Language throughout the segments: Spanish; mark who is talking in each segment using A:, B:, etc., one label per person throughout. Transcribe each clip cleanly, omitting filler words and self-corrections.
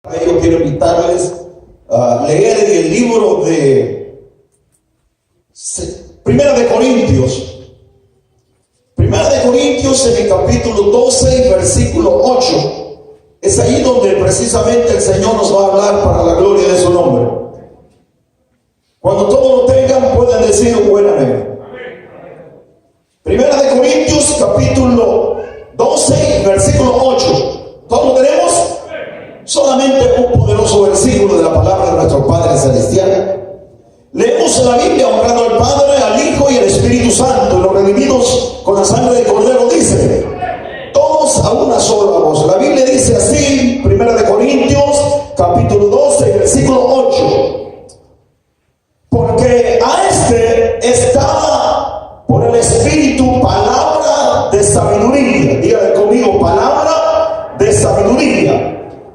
A: Yo quiero invitarles a leer el libro de Primera de Corintios. Primera de Corintios en el capítulo 12 y versículo 8. Es ahí donde precisamente el Señor nos va a hablar para la gloria de su nombre. Cuando todos lo tengan, pueden decir buenamente. Primera de Corintios capítulo 12 y versículo 8. ¿Todos lo tenemos? Solamente un poderoso versículo de la palabra de nuestro Padre Celestial. Leemos en la Biblia: honrando al Padre, al Hijo y al Espíritu Santo, y los redimidos con la sangre del Cordero, dice, todos a una sola voz. La Biblia dice así, Primera de Corintios capítulo 12 versículo 8: porque a este está por el Espíritu palabra de sabiduría. Dígale conmigo: palabra de sabiduría.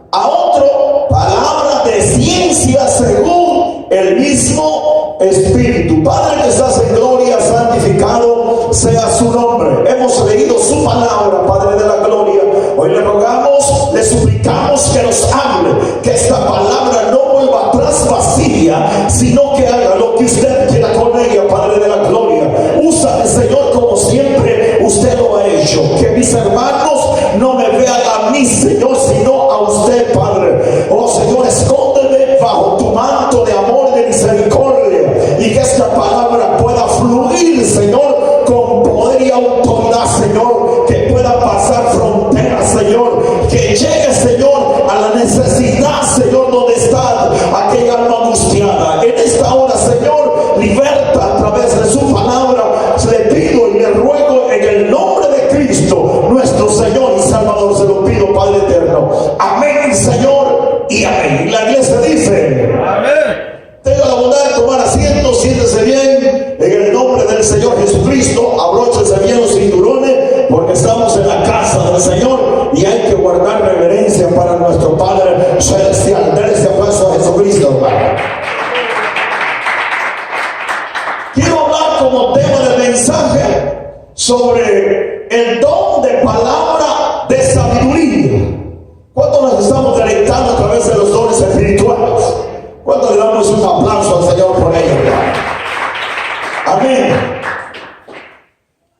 A: A otro, palabra de ciencia según el mismo Espíritu. Padre que estás en gloria, santificado sea su nombre. Hemos leído su palabra, Padre de la gloria. Hoy le rogamos, le suplicamos que nos hable, que esta palabra no vuelva atrás vacía, sino que haga lo que usted quiera con ella, Padre de la gloria. Úsame, Señor, como siempre usted lo ha hecho. Que mis hermanos no me vean a mí, Señor, sino a usted, Padre. Oh Señor, escóndeme bajo tu manto de amor y de misericordia, y que esta palabra pueda fluir, Señor, con poder y autoridad, Señor, que pueda pasar fronteras, Señor, que llegue, Señor, a la necesidad, Señor, donde está aquella alma angustiada. En esta hora, Señor, liberta a través de su palabra. Le pido y le ruego en el nombre de Cristo, nuestro Señor y Salvador, se lo pido, Padre eterno. Amén, Señor, y amén. Y la iglesia dice amén. Tenga la bondad de tomar asiento, siéntese bien en el nombre del Señor Jesucristo. Abróchense bien los cinturones, porque estamos en la casa del Señor y hay que guardar reverencia para nuestro Padre Celestial. Denle ese aplauso a Jesucristo, hermano. Quiero hablar como tema de mensaje sobre el don de palabra de sabiduría. ¿Cuántos nos estamos deleitando a través de los dones espirituales? ¿Cuántos le damos un aplauso al Señor por ello? Amén.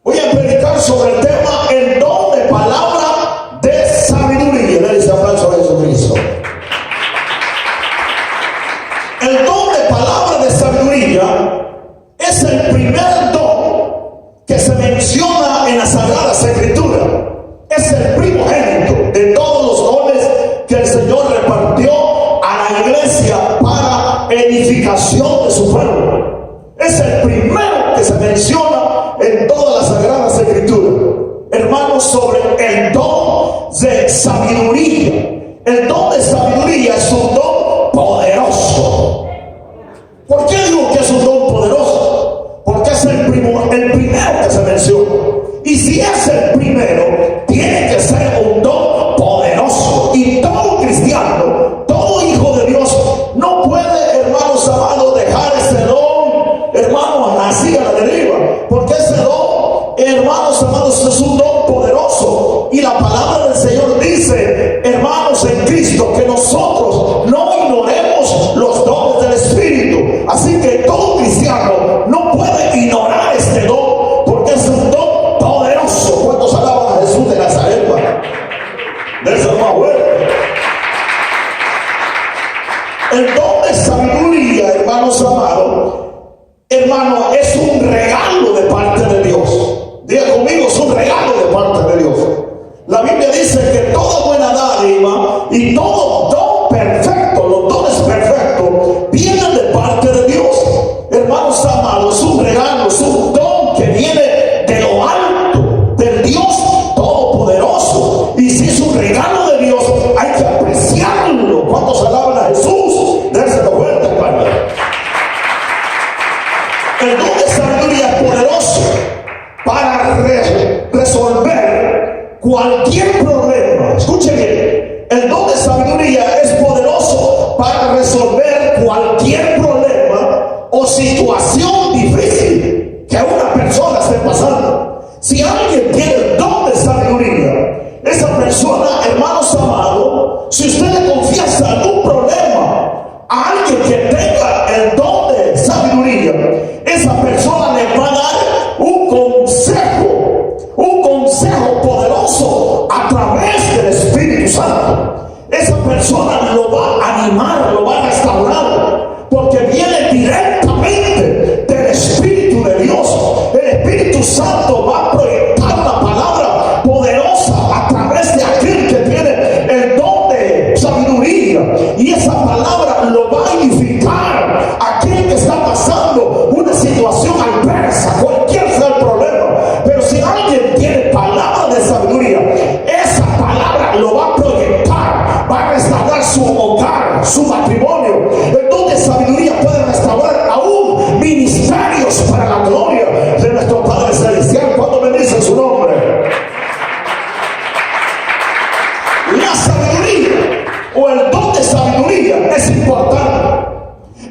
A: Voy a predicar sobre el tema el don de palabra de sabiduría. Denle ese aplauso a Jesucristo. El don de palabra de sabiduría es el primer don que se menciona en la Sagrada Escritura. Es el primogénito de todos los dones que el Señor repartió a la iglesia para edificación de su pueblo. Es el primero que se menciona en todas las Sagradas Escrituras. Hermanos, sobre el don de sabiduría. El don de sabiduría es un don poderoso. ¿Por qué digo que es un don poderoso? Porque es el primero que se menciona. Y si es el primero, tiene que ser un don poderoso. Y todo cristiano, todo hijo de Dios, no puede, hermanos amados, dejar ese don, hermanos, así a la deriva. Porque ese don, hermanos amados, es un don poderoso. Y la palabra del Señor dice, hermanos en Cristo, que nosotros no ignoremos los dones del Espíritu. Así que todo cristiano no puede ignorar este don, porque es un don poderoso. ¿Cuántos alaban a Jesús de Nazaret? De esa más fuerte. El don de sabiduría, hermanos amados, hermano, es un regalo de parte de Dios. Diga conmigo: es un regalo de parte de Dios. La Biblia dice que toda buena dádiva y todo don perfecto, los dones perfectos, vienen de parte de Dios. Hermanos amados, es un regalo, es un don que viene de lo alto, del Dios Todopoderoso. Y si es un regalo de Dios, hay que apreciarlo. ¿Cuántos alaban a Jesús? Déselo fuerte, hermano. El don de sabiduría es poderoso para resolver cualquier problema. Escuchen bien. El don de sabiduría es poderoso para resolver cualquier problema o situación difícil que una persona esté pasando. Si alguien tiene el don de sabiduría, esa persona, hermanos amados, si usted le confiesa persona lo va a animar, lo va a restaurar, porque viene directamente del Espíritu de Dios. El Espíritu Santo va a proyectar la palabra poderosa a través de aquel que tiene el don de sabiduría, y esa palabra lo va a edificar a aquel que está pasando una situación adversa, cualquier sea el problema. Pero si alguien tiene palabra de sabiduría, esa palabra lo va a proyectar, va a restaurar su hogar, su matrimonio. El don de sabiduría puede restaurar aún ministerios para la gloria de nuestro Padre Celestial. Cuando me dicen su nombre, la sabiduría o el don de sabiduría es importante,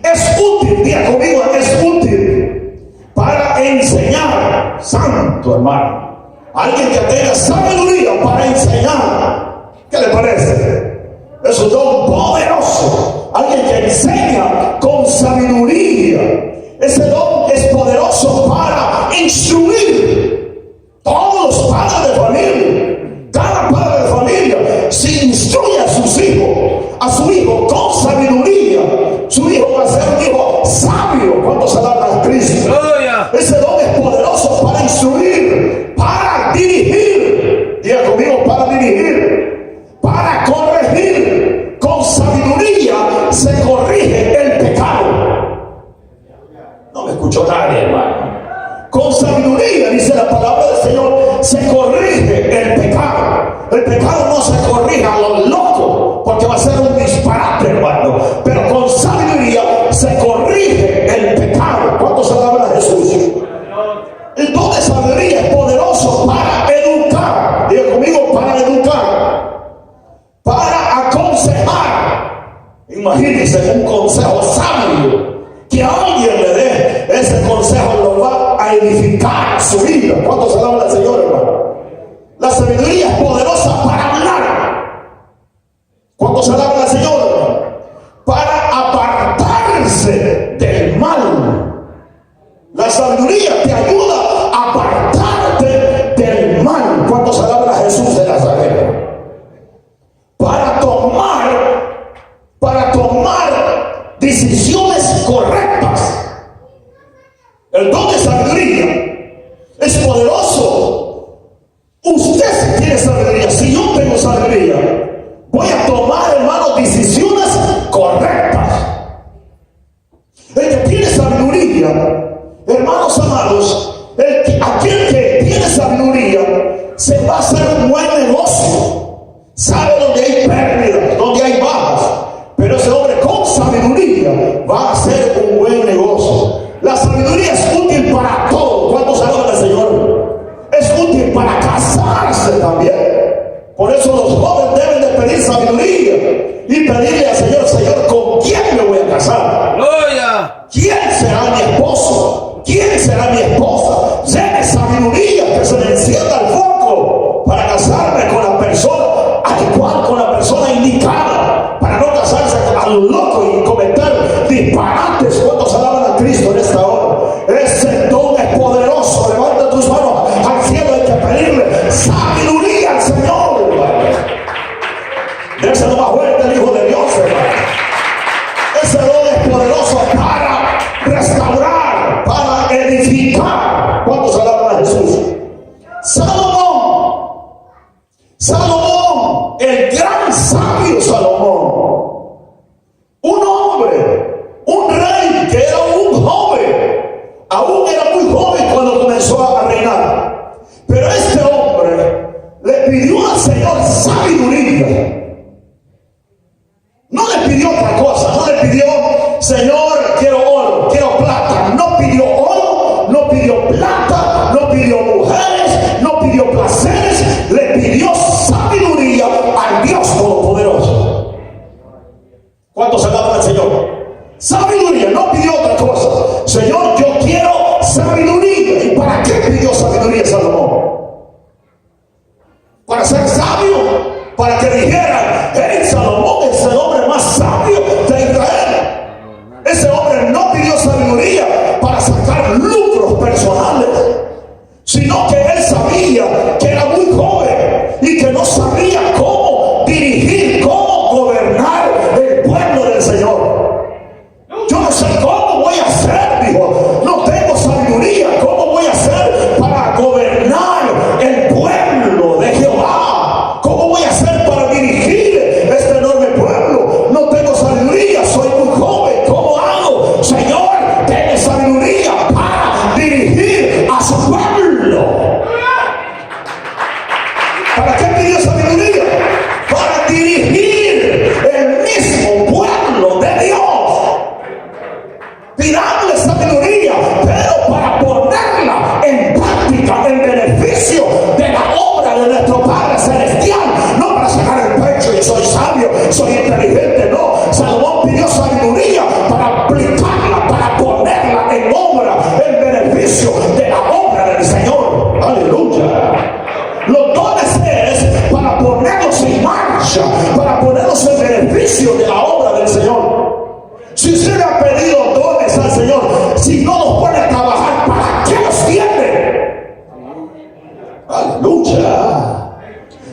A: es útil, diga conmigo, es útil para enseñar. Santo hermano, alguien que tenga sabiduría para enseñar, ¿qué le parece? Es un don poderoso. Alguien que enseña con sabiduría, ese don es poderoso para instruir. Todos los padres de familia, cada padre de familia, si instruye a sus hijos, a su hijo con sabiduría, su hijo va a ser un hijo sabio cuando se da a Cristo. Ese don es poderoso para instruir, para dirigir. Diga conmigo, para dirigir, para corregir. Con sabiduría se corrige el pecado. No me escuchó nadie, hermano. Con sabiduría, dice la palabra del Señor, se corrige el pecado. El pecado no se corrige a los locos, porque va a ser un disparate, hermano. Pero con sabiduría se corrige el pecado. ¿Cuántos alaban a Jesús? El don de sabiduría es poderoso para educar. Diga conmigo, para educar, para aconsejar. Imagínense un consejo sabio que alguien le dé. Ese consejo lo va a edificar su vida. ¿Cuántos alaban al Señor, hermano? La sabiduría es poderosa para hablar. ¿Cuántos alaban al Señor, hermano? Para apartarse del mal. La sabiduría te ayuda a apartarte del mal. ¿Cuántos alaban a Jesús de Nazaret? Para tomar decisiones correctas. El don de sabiduría es poderoso. Usted si tiene sabiduría, si yo tengo sabiduría, voy a tomar, hermano, decisiones correctas. El que tiene sabiduría, hermanos amados, aquel que tiene sabiduría se va a hacer un buen negocio. Sabe dónde hay pérdidas, dónde hay bajas, pero ese hombre con sabiduría va a hacer un buen negocio. La sabiduría es útil para todo. ¿Cuántos alaban al Señor? Es útil para casarse también. Por eso los jóvenes deben de pedir sabiduría y pedirle al Señor: Señor, ¿con quién me voy a casar? ¡Gloria! ¿Quién será mi esposo? ¿Quién será mi esposa? Deme sabiduría, que se me encienda el foco para casarme con la persona adecuada, con la persona indicada, para no casarse a lo loco y cometer disparates. ¿Cuántos alaban a Cristo en esta hora? Ese don es poderoso. Levanta tus manos al cielo. Hay que pedirle sabiduría al Señor. Déselo más fuerte al Hijo de Dios, hermano. Ese don es poderoso para restaurar, para edificar. ¿Cuántos alaban a Jesús? Salomón, el gran sabio Salomón, un hombre, un rey que era un joven, aún era muy joven cuando comenzó a reinar. Pero este hombre le pidió al Señor sabiduría. No le pidió otra cosa, no le pidió: Señor, quiero oro, quiero plata. No pidió oro, no pidió plata, no pidió mujeres, no pidió placeres. Le pidió sabiduría al Dios Todopoderoso. ¿Cuántos alaban al Señor? Sabiduría, no pidió otra cosa. Señor, yo quiero sabiduría. ¿Y para qué pidió sabiduría Salomón? Para ser sabio, para que dijeran: hey, Salomón es el hombre más sabio de Israel. Ese hombre no pidió sabiduría para sacar lucros personales, sino que él sabía que era muy joven y que no sabía cómo dirigir, cómo gobernar Señor. Yo no sé cómo voy a hacer, dijo. No tengo sabiduría. ¿Cómo voy a hacer para gobernar el pueblo de Jehová? ¿Cómo voy a hacer para dirigir este enorme pueblo? No tengo sabiduría. Soy muy joven. ¿Cómo hago? Señor, tengo sabiduría para dirigir a su pueblo. ¿Para qué pidió sabiduría? Para dirigir el mismo pueblo de Dios. Pidamos sabiduría, pero para ponerla en práctica, en beneficio de la obra de nuestro Padre Celestial, no para sacar el pecho y soy sabio, soy inteligente, no. Salomón pidió sabiduría para aplicarla, para ponerla en obra, en beneficio de la obra del Señor. Aleluya. Los dones es para ponerlos en marcha, para ponerlos en beneficio de la obra del Señor. Si usted le ha pedido dones al Señor, si no los pone a trabajar, ¿para qué los tiene? Aleluya.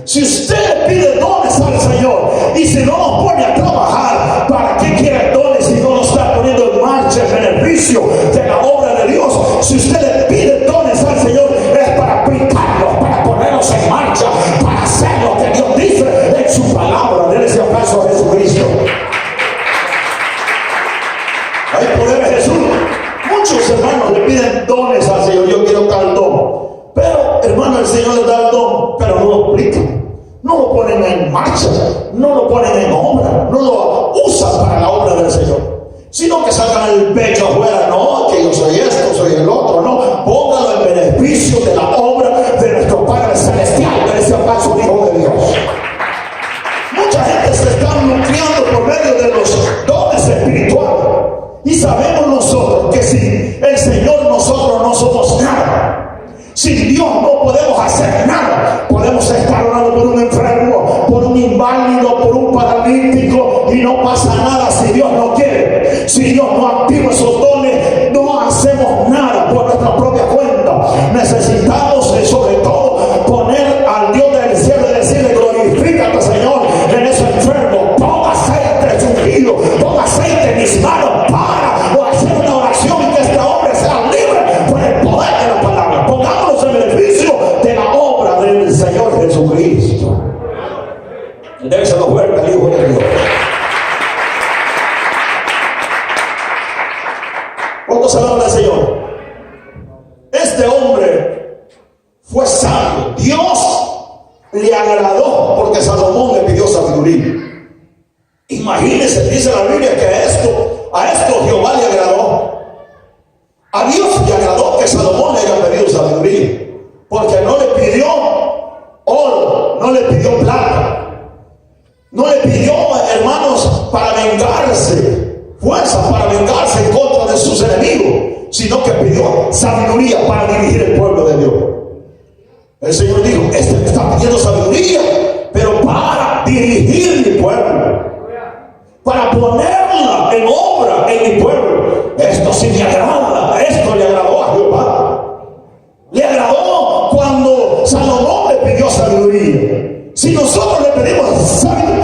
A: Si usted le pide dones al Señor y si no los pone a trabajar, ¿para qué quiere dones si no los está poniendo en marcha en beneficio de la obra de Dios? Si usted le pide dones al Señor, es para aplicarlos, para ponerlos en marcha, para hacer lo que Dios dice en su palabra. Denle ese aplauso a Jesucristo. Hay poder en Jesús. Muchos hermanos le piden dones al Señor. Yo quiero tal don. Pero, hermano, el Señor les da el don, pero no lo aplican. No lo ponen en marcha. No lo ponen en obra. No lo usan para la obra del Señor. Sino que sacan el pecho afuera. No, que yo soy esto, soy el otro. No, póngalo en beneficio de la obra de nuestro Padre Celestial. De ese aplauso, Hijo de Dios. Mucha gente se está nutriendo por medio de los dones espirituales. Y sabemos nosotros que sin el Señor nosotros no somos nada. Sin Dios no podemos hacer nada. Podemos estar orando por un enfermo, por un inválido, por un paralítico y no pasa nada si Dios no quiere. Si Dios no activa esos dones, no hacemos nada por nuestra propia cuenta. Necesitamos sobre todo poner al Dios del cielo y decirle: glorifícate, Señor, en ese enfermo. Ponga aceite ungido, ponga aceite en mis manos para hacer una oración y que este hombre sea libre por el poder de la palabra. Pongámonos en beneficio de la obra del Señor Jesucristo. Déselo fuerte al Hijo de Dios. ¿Cuántos alaban al Señor? Este hombre fue sabio. Dios le agradó porque Salomón le pidió sabiduría. Imagínense, dice la Biblia que a esto Jehová le agradó. A Dios le agradó que Salomón le haya pedido sabiduría, porque no le pidió oro, no le pidió plata, no le pidió, hermanos, para vengarse, fuerza para vengarse en contra de sus enemigos, sino que pidió sabiduría para dirigir el pueblo de Dios. El Señor dijo: este me está pidiendo sabiduría, pero para dirigir mi pueblo, para ponerla en obra en mi pueblo. Esto sí me agrada. Esto le agradó a Jehová. Le agradó cuando Salomón le pidió sabiduría. Si nosotros le pedimos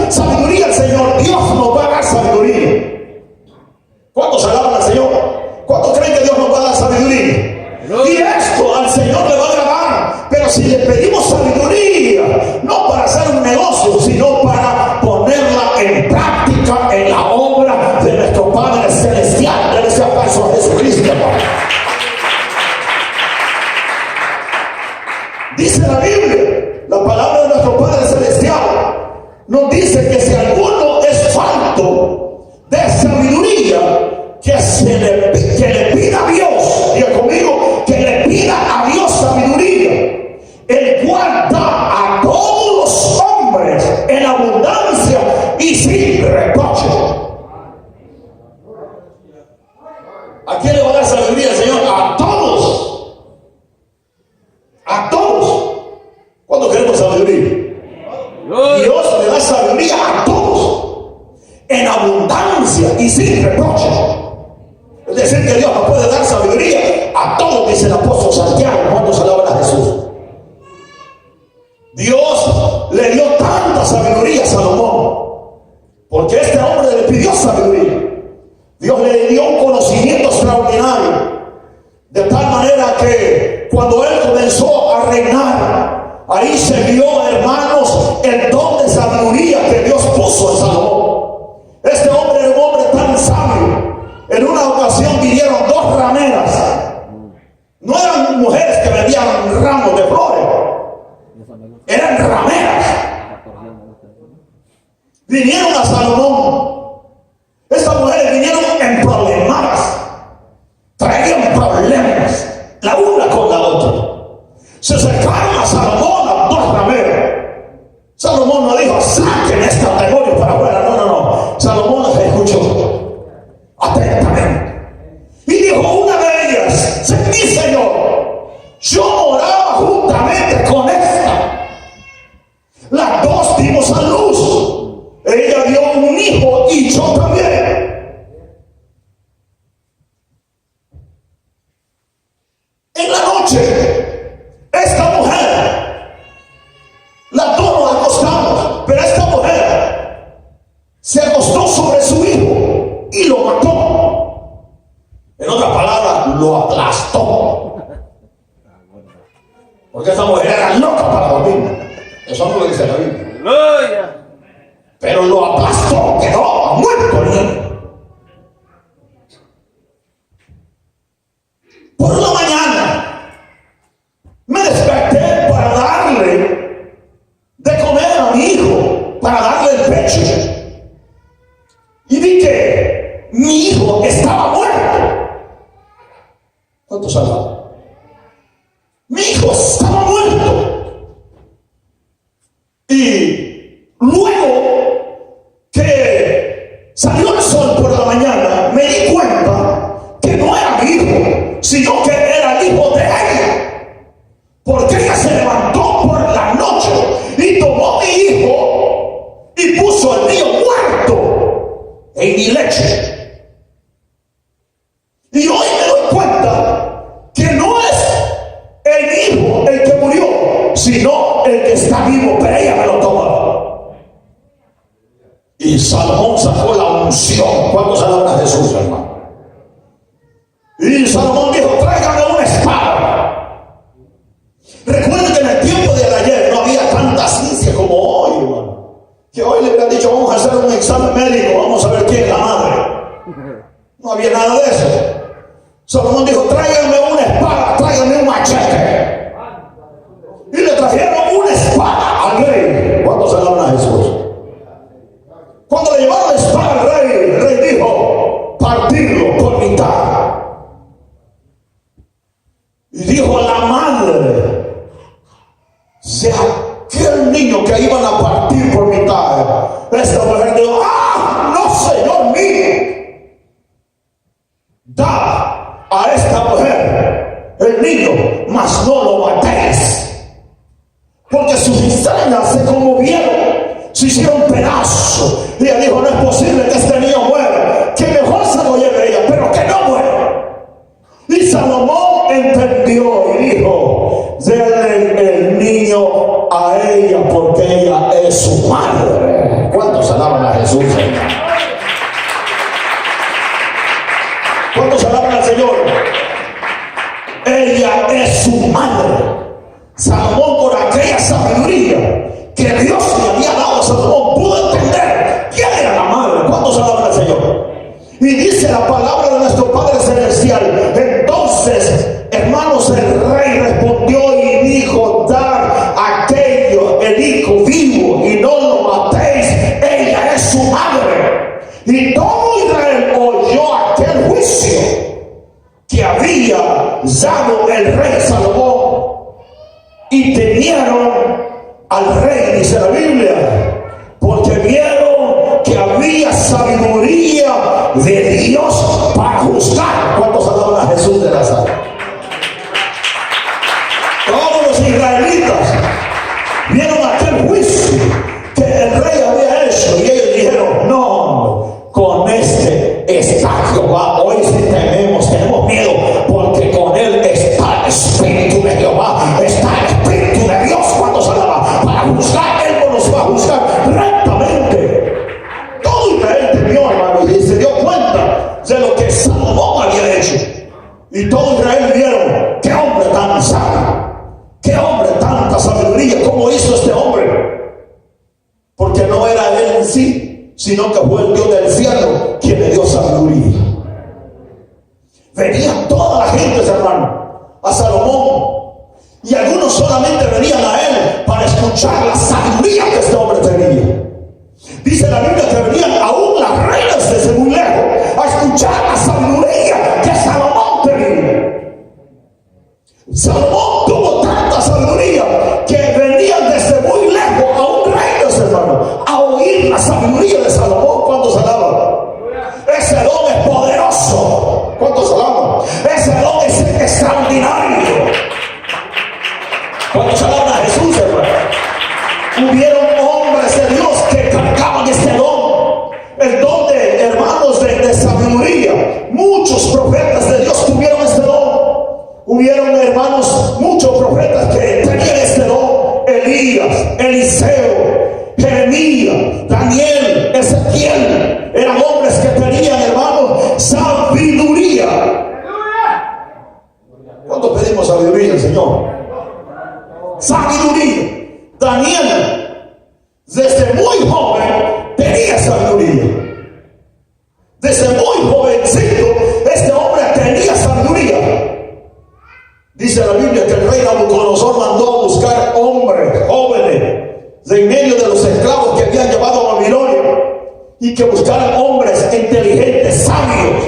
A: sabiduría al Señor, Dios nos va a dar sabiduría. ¿Cuántos alaban al Señor? ¿Cuántos creen que Dios nos va a dar sabiduría? Y esto al Señor le va a agradar. Pero si le pedimos sabiduría, no para hacer un negocio, sino para ponerla en práctica en la obra de nuestro Padre Celestial. Denle ese aplauso a Jesucristo. Dice la Biblia, la palabra de nuestro Padre Celestial nos dice que si alguno es falto de sabiduría, que le pida a Dios, diga conmigo, que le pida a Dios sabiduría, el cual da a todos los hombres en abundancia y sin reproche. ¿A quién le va a dar sabiduría el Señor? A todos. A todos. ¿Cuándo queremos sabiduría? Dios le da sabiduría a todos en abundancia y sin reproche. Es decir, que Dios nos puede dar sabiduría a todos, dice el apóstol Santiago cuando se alaban a Jesús. Dios le dio tanta sabiduría a Salomón, porque este hombre le pidió sabiduría. extraordinario. De tal manera que cuando él comenzó a reinar, ahí se vio, hermanos, el don de sabiduría que Dios puso en Salomón. Este hombre era un hombre tan sabio. En una ocasión vinieron dos rameras. No eran mujeres que vendían ramos de flores, eran rameras. Vinieron a Salomón. Estas mujeres vinieron en problemas, traían problemas la una con la otra. Se acercaron a Salomón, a dos rameras. Salomón no dijo, saquen estos demonios para afuera. No, no, no. Salomón los escuchó atentamente y dijo una de ellas: mi Señor, yo moraba juntamente con esta. Las dos dimos a luz. Ella dio un hijo y yo también. En la noche, esta mujer, las dos nos acostamos, pero esta mujer se acostó sobre su hijo y lo mató. En otras palabras, lo aplastó. Porque esta mujer era loca para dormir. Eso no lo dice la Biblia. Pero lo aplastó, quedó muerto el niño. Por la mañana me desperté para darle de comer a mi hijo, para darle el pecho, y vi que mi hijo estaba muerto. ¿Cuántos saben? Mi hijo estaba muerto. Y luego que salió el sol por la mañana, me di cuenta que no era mi hijo, sino que era el hijo de ella. Porque ella se levantó por la noche y tomó mi hijo y puso al niño muerto en mi leche. Y hoy me doy cuenta que no es el hijo el que murió, sino el que está vivo, pero ella me lo tomó. Y Salomón sacó la unción. ¿Cuántos alaban a Jesús, hermano? Y Salomón dijo: tráigame una espada. Recuerden que en el tiempo de ayer no había tanta ciencia como hoy, hermano. Que hoy le hubieran dicho: vamos a hacer un examen médico, vamos a ver quién es la madre. No había nada de eso. Salomón dijo: tráigame una espada, tráigame un machete. Y le trajeron una espada al rey. ¿Cuántos alaban a Jesús? Cuando le llevaron la espada al rey, el rey dijo: partirlo por mitad. Y dijo a la madre de aquel niño que iban a partir por mitad, esta mujer dijo: ¡ah, no, señor mío! Da a esta mujer el niño, mas no lo matéis. Porque sus entrañas se conmovieron, se hicieron pedazos. Y ella dijo: no es posible que este niño muera, que mejor se lo lleve ella, pero que no muera. Y Salomón entendió y dijo: denle el niño a ella, porque ella es su madre. ¿Cuántos alaban a Jesús, Señor? ¿Cuántos alaban al Señor? Ella es su madre. Salomón, por aquella sabiduría que Dios le había dado a Salomón, pudo entender quién era la madre. ¿Cuántos alaban al Señor? Y dice la palabra de nuestro Padre Celestial: entonces, hermanos, el rey respondió y dijo: dar aquello, el hijo vivo, y no lo matéis, ella es su madre. Y todo Israel oyó aquel juicio que había dado el rey Salomón, y temieron al rey, dice la Biblia, porque vieron que había sabiduría de Dios para juzgar. ¿Cuántos alaban a Jesús de Nazaret? Todos los israelitas vieron aquel juicio que el rey había hecho, y ellos dijeron: no, con este está Jehová. Hoy sí tenemos miedo, porque con él está el Espíritu de Jehová, está el Espíritu de Dios. ¿Cuántos alaban? Para juzgar, él no nos va a juzgar rectamente. Todo Israel temió, hermano, y se dio cuenta de lo que Salomón había hecho. Y todo Israel vieron, qué hombre tan sabio, qué hombre, tanta sabiduría, cómo hizo este hombre. Porque no era él en sí, sino que fue el Dios del cielo quien le dio sabiduría. Venía toda la gente, hermano, a Salomón. Y algunos solamente venían a él para escuchar la sabiduría que este hombre tenía. Dice la Biblia que venían aún las reinas desde muy lejos a escuchar la sabiduría que Salomón tenía. Salomón tuvo tanta sabiduría que venían desde muy lejos aún reinas, hermano, a oír la sabiduría de Salomón. ¿Cuántos alaban? Ese don es poderoso. ¿Cuántos alaban? Ese don es extraordinario. Cuando se habla a Jesús, hermano, hubieron hombres de Dios que cargaban este don, el don de, hermanos, de sabiduría. Muchos profetas de Dios tuvieron este don. Hubieron, hermanos, muchos profetas que tenían este don: Elías, Eliseo, Jeremías, Daniel, Ezequiel. Eran hombres que tenían, hermanos, sabiduría. ¿Cuánto pedimos sabiduría al Señor? Sabiduría. Daniel, desde muy joven, tenía sabiduría. Desde muy jovencito, este hombre tenía sabiduría. Dice la Biblia que el rey Nabucodonosor mandó a buscar hombres jóvenes de en medio de los esclavos que habían llevado a Babilonia, y que buscaran hombres inteligentes, sabios,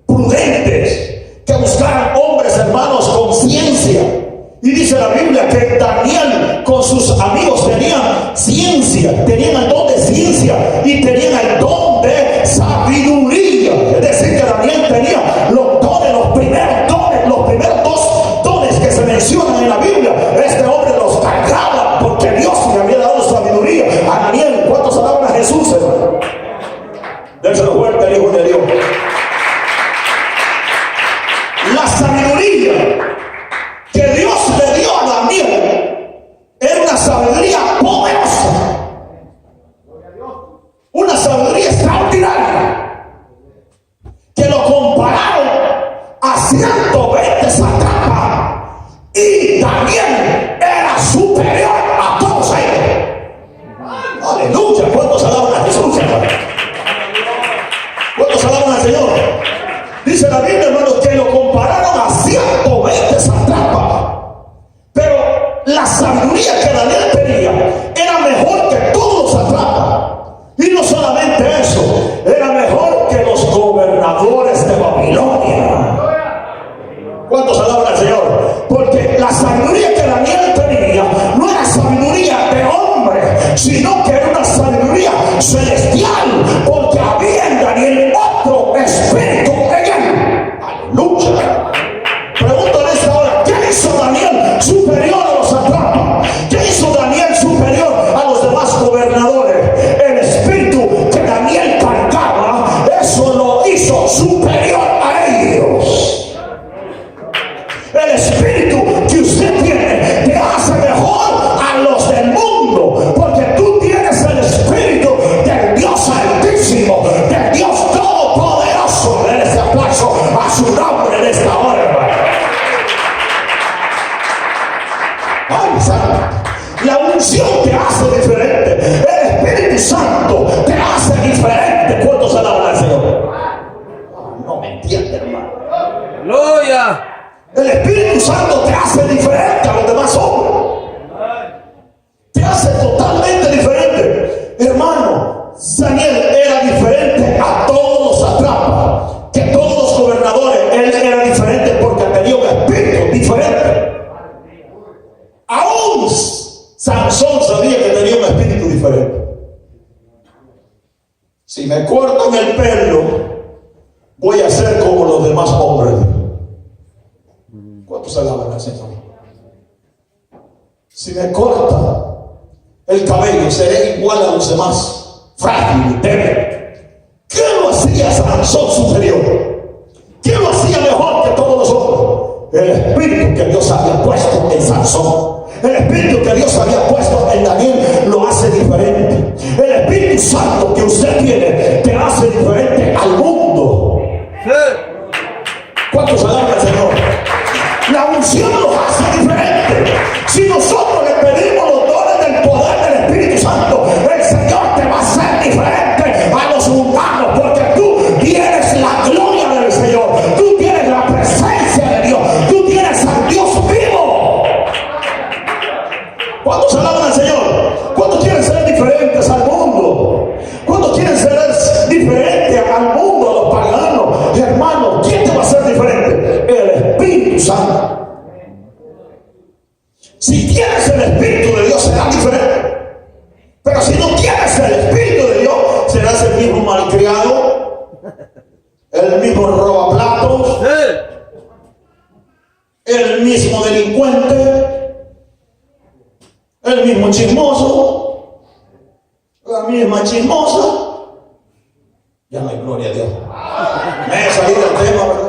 A: prudentes, que buscaran hombres, hermanos, con ciencia. Y dice la Biblia que Daniel con sus amigos tenían ciencia, tenían el don de ciencia y tenían el don de sabiduría. Es decir, que Daniel tenía los dones, los primeros dos dones que se mencionan en la Biblia. Este hombre los cargaba porque Dios le había dado sabiduría a Daniel. ¿Cuántos alaban a Jesús, hermano? Déselo fuerte al Hijo de Dios. La sabiduría que Dios le dio a Daniel era una sabiduría poderosa, una sabiduría extraordinaria, que lo compararon a 120 sátrapas, y Daniel era superior a todos ellos. Aleluya. ¿Cuántos alaban a Jesús, hermano? ¿Cuántos alaban al Señor? Dice la Biblia, hermanos, que lo compararon a 120 sátrapas. Pero la sabiduría que Daniel tenía era mejor que todos los sátrapas. Y no solamente eso, era mejor que los gobernadores de Babilonia. ¿Cuántos alaban al Señor? Porque la sabiduría que Daniel tenía no era sabiduría de hombre, sino que era una sabiduría celestial, porque había en Daniel otro espíritu en él. Aleluya. Pregunto en esta hora, ¿qué hizo Daniel superior a los sátrapas? ¿Qué hizo Daniel superior a los demás gobernadores? El espíritu que Daniel cargaba, eso lo hizo superior a ellos. El espíritu que usted tiene te hace mejor a los del mundo, porque tú tienes el espíritu del Dios Altísimo, del Dios Todopoderoso. Den ese aplauso a su nombre en esta hora, hermano. Ay, santo. La unción te hace diferente. El Espíritu Santo te hace diferente. ¿Cuántos alaban al Señor? No me entiende, hermano.
B: Aleluya.
A: El Espíritu Santo te hace diferente a los demás hombres. Te hace totalmente diferente. Hermano, Daniel era diferente a todos los sátrapas, que todos los gobernadores. Él era diferente porque tenía un espíritu diferente. Aún Sansón sabía que tenía un espíritu diferente. Si me cortan el pelo, voy a ser como los demás hombres. ¿Cuántos alaban al Señor? Si me corta el cabello, seré igual a los demás, frágil y débil. ¿Qué lo hacía Sansón superior? ¿Qué lo hacía mejor que todos los hombres? El espíritu que Dios había puesto en Sansón, el espíritu que Dios había puesto en Daniel, lo hace diferente. El Espíritu Santo que usted tiene te hace diferente al mundo. ¿Cuántos alaban al Señor? el mismo robaplatos, el mismo delincuente, el mismo chismoso, la misma chismosa. Ya no hay gloria a Dios. Me he salido del tema, ¿verdad?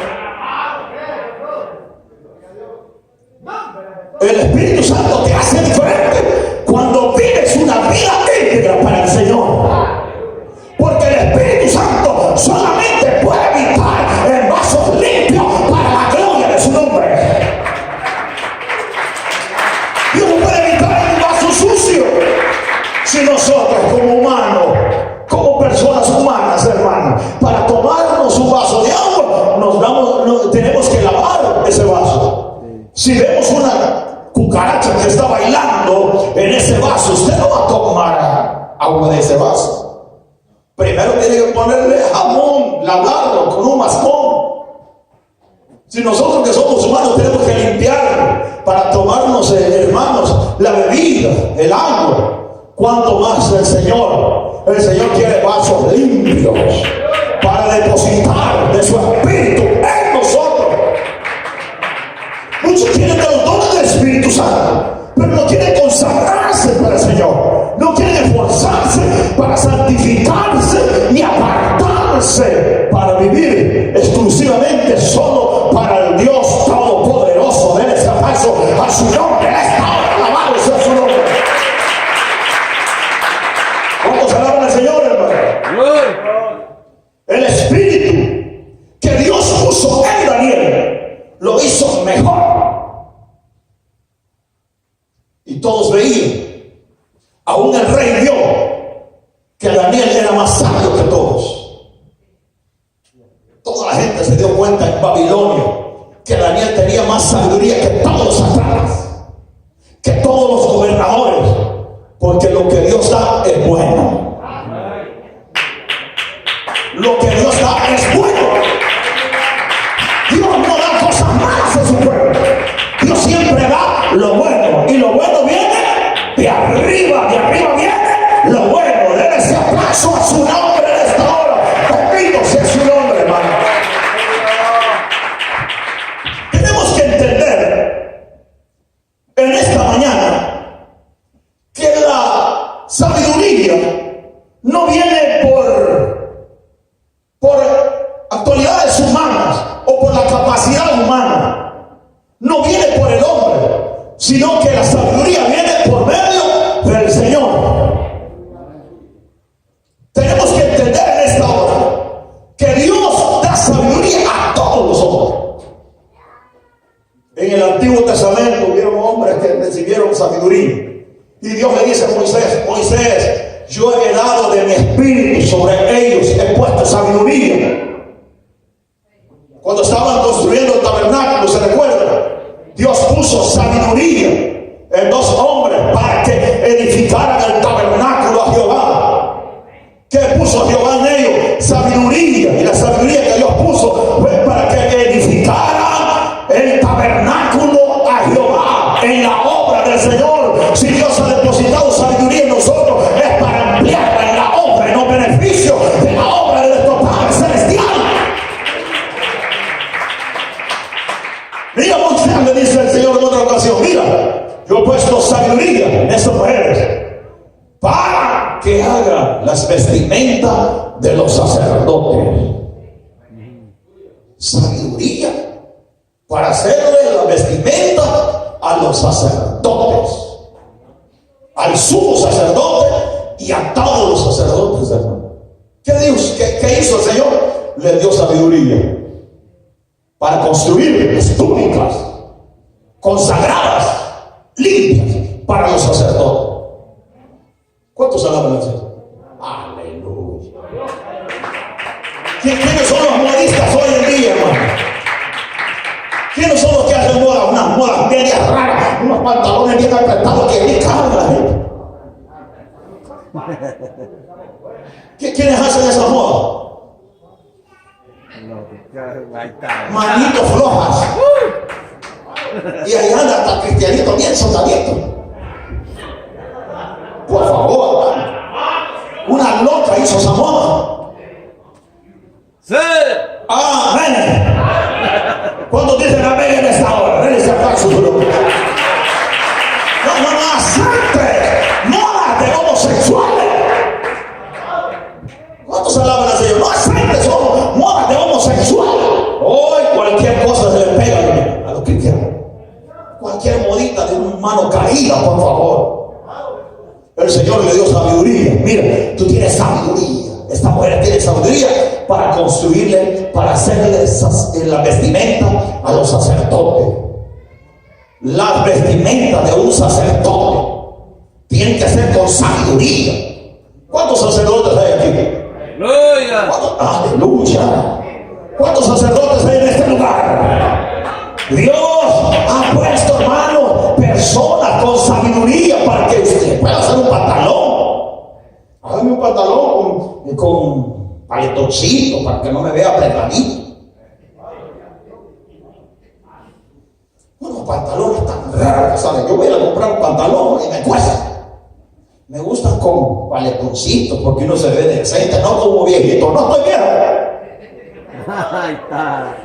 A: El Espíritu Santo te hace diferente cuando vives una vida íntegra para el Señor. Porque el Espíritu Santo solamente puede habitar en vasos limpios para la gloria de su nombre. Dios no puede habitar en un vaso sucio. Si nosotros como humanos, como personas humanas, hermanos, para tomarnos un vaso de agua, tenemos que lavar ese vaso. Si vemos una cucaracha que está bailando en ese vaso, usted no va a tomar agua de ese vaso. Primero tiene que ponerle jamón, lavarlo con un mascón. Si nosotros que somos humanos tenemos que limpiar para tomarnos, hermanos, la bebida, el agua, ¿cuánto más el Señor? El Señor quiere vasos limpios para depositar de su Espíritu en nosotros. Muchos tienen los dones del Espíritu Santo, pero no quieren consagrarse para el Señor, no quieren esforzarse para santificarse y apartarse para vivir exclusivamente solo para el Dios Todopoderoso. Denle ese aplauso a su nombre. Esta hora alabado sea su nombre. ¿Cuántos alaban al Señor, hermano? El Espíritu que Dios puso en Daniel lo hizo mejor. Y todos veían, aún el rey vio que Daniel era más sabio que todos. Toda la gente se dio cuenta en Babilonia que Daniel tenía más sabiduría que todos los satrapas, que todos los gobernadores, porque lo que Dios da es bueno. Lo que Dios da es bueno. Dios no da cosas malas a su pueblo. Dios siempre da lo bueno, y lo bueno viene de arriba viene lo bueno. Denle ese aplauso a su nombre en esta hora. Bendito sea su nombre, hermano. Tenemos que entender en esta mañana que la sabiduría no viene por actualidades humanas o por la capacidad humana. No viene por el hombre, sino que la sabiduría viene por medio del Señor. Tenemos que entender en esta hora que Dios da sabiduría a todos los hombres. En el Antiguo Testamento hubieron hombres que recibieron sabiduría. Y Dios le dice a Moisés: Moisés, yo he dado de mi espíritu sobre ellos, he puesto sabiduría. Cuando estaban construyendo el tabernáculo, ¿se recuerda? Dios puso sabiduría en dos hombres para que edificaran el tabernáculo a Jehová. ¿Qué puso Jehová en ellos? Sabiduría. Y la sabiduría que Dios puso fue para que edificaran el tabernáculo a Jehová en la obra del Señor. Si Dios ha depositado sabiduría en nosotros, es para ampliarla en la obra, en los beneficios de la obra de nuestro Padre Celestial. Mira, Moisés, le dice el Señor en otra ocasión: mira, yo he puesto sabiduría en estas mujeres para que hagan las vestimentas de los sacerdotes. Sabiduría para hacerle la vestimenta a los sacerdotes, al sumo sacerdote y a todos los sacerdotes, hermano. ¿Qué hizo el Señor? Le dio sabiduría para construir las túnicas consagradas, limpias para los sacerdotes. ¿Cuántos alaban al Señor? Aleluya. ¿Quiénes son los modistas hoy en día, hermano? ¿Quiénes son los que hacen modas? Unas modas medias raras, unos pantalones bien apretados que bien cargan la gente. ¿Quiénes hacen esa moda? Manitos flojas. Y ahí anda hasta cristianito bien soldadito. Por favor, hermano. Una loca hizo esa moda.
B: Sí.
A: Amén. ¿Cuántos dicen amén en esta hora? Denle ese aplauso duro. No acepte modas de homosexuales. ¿Cuántos alaban al Señor? No acepte modas de homosexuales. Hoy cualquier cosa se le pega a los cristianos. Cualquier modita de una mano caída, por favor. El Señor le dio sabiduría. Mira, tú tienes sabiduría. Esta mujer tiene sabiduría para construirle, para hacerle la vestimenta a los sacerdotes. Las vestimentas de un sacerdote tienen que ser con sabiduría. ¿Cuántos sacerdotes hay aquí?
B: Aleluya.
A: Aleluya. ¿Cuántos sacerdotes hay en este lugar? Dios ha puesto, hermano, personas con sabiduría para que usted pueda hacer un pantalón. Hágame un pantalón con paletoncito para que no me vea apretadito. Unos pantalones tan raros, ¿sabes? Yo voy a comprar un pantalón y me cuesta. Me gustan con paletoncitos porque uno se ve decente, no como viejito. No estoy viejo.
B: Ahí está.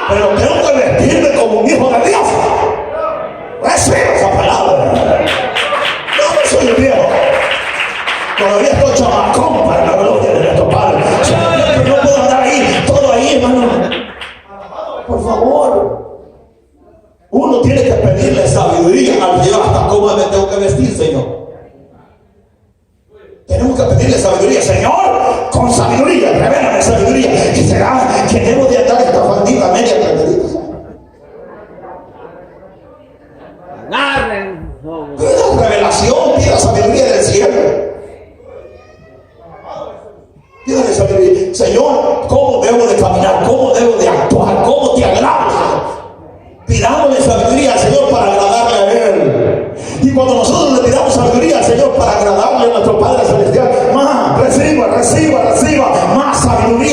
A: Pero tengo que vestirme como un hijo de Dios. Recibe esa palabra. Yo no soy viejo. Todavía estoy chamacón para la gloria de nuestro Padre. Pero no puedo andar ahí, todo ahí, hermano. Por favor. Uno tiene que pedirle sabiduría al Señor hasta cómo me tengo que vestir, Señor. Tenemos que pedirle sabiduría, Señor, con sabiduría, revélame sabiduría. ¿Y será que debo de andar esta faldita media tratadita?
B: Agarren.
A: Pida revelación, pida sabiduría del cielo. Pídale sabiduría. Señor, ¿cómo debo de caminar? ¿Cómo debo de actuar? ¿Cómo te agrada? Pidámosle sabiduría al Señor para agradarle a Él. Y cuando nosotros le pidamos sabiduría al Señor para agradarle a nuestro Padre Celestial, más, reciba más sabiduría